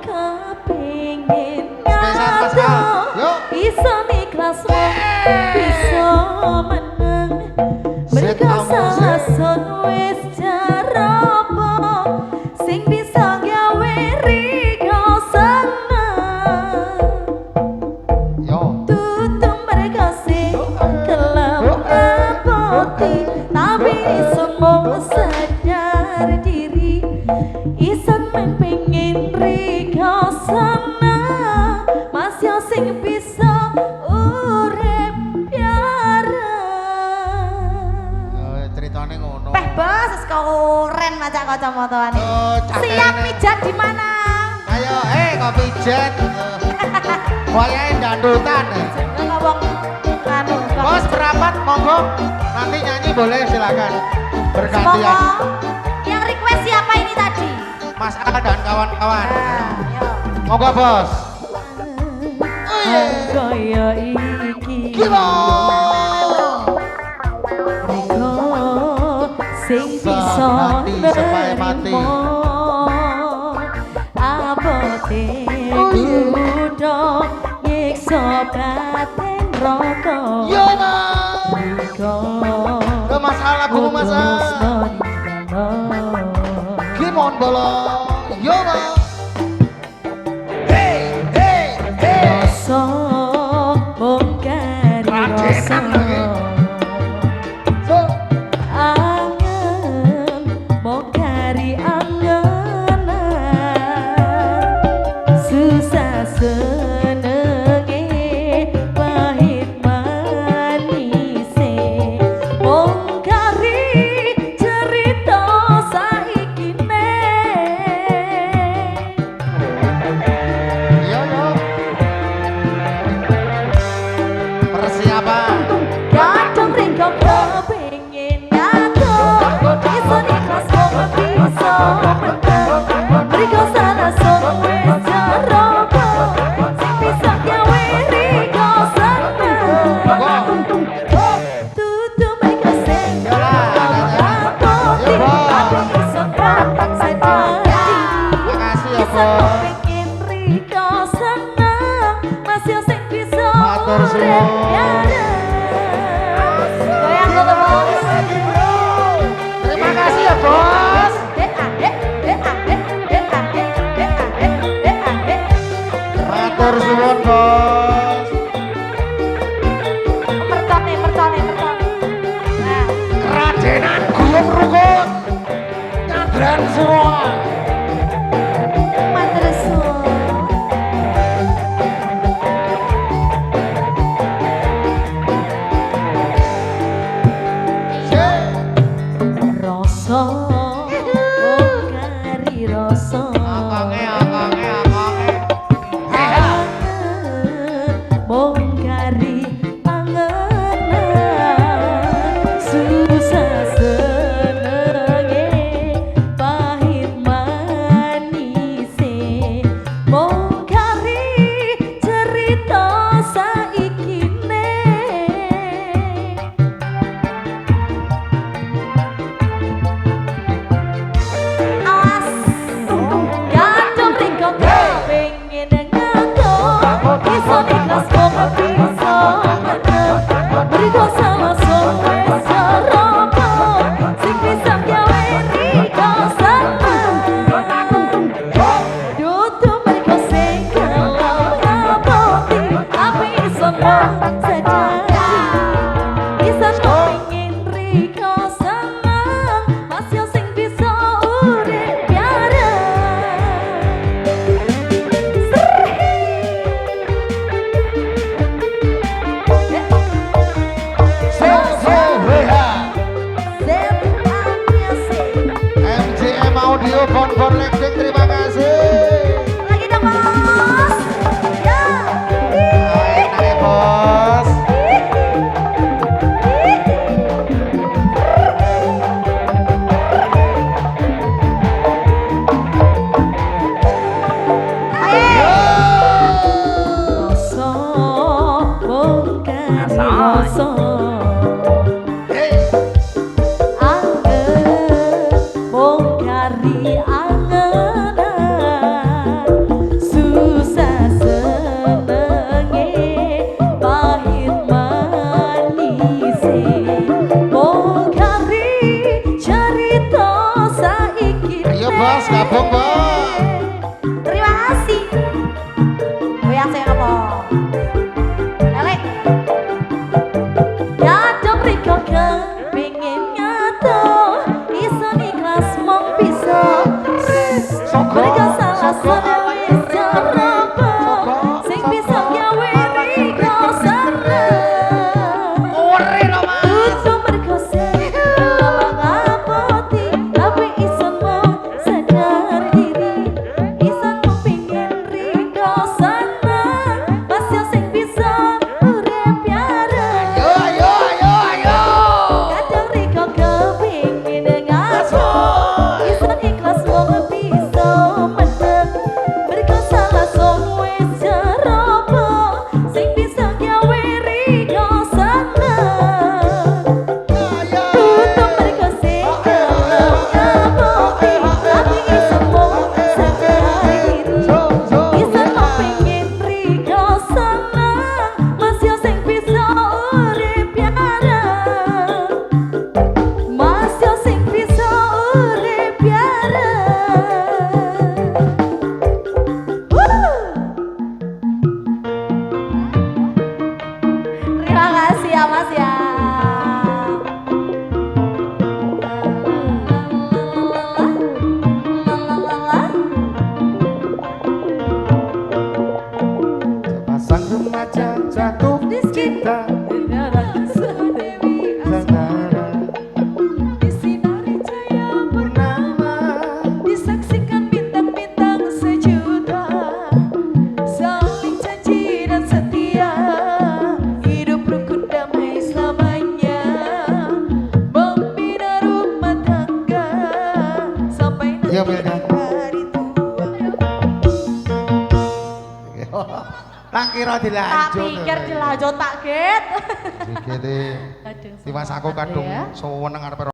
kepingin ngato bisa ikhlas bisa menang mereka sason wis jarapa sing bisa gawe riko seneng tutup mereka sing kelem apoti tapi semua sadar diri isan men pengen riko seneng masih sing bisa urip piareng ceritane ngono peh bos keren maca kacamataan siap pijat di mana ayo kok pijat wayahe dandutan ngomong anu bos berapat monggo nanti nyanyi boleh silakan bergantian yang request siapa ini tadi Mas A dan kawan-kawan monggo bos kaya iki gila sing bisa nerimo abote kudo nyiksa batin roko yo mas masalah bu masalah gimon bolo yo rasa bongkari rasa Tak kira Tak dilanjut. pikir dilanjut tak get. Iki Aduh, Tiwas aku kadung ya. seneng arep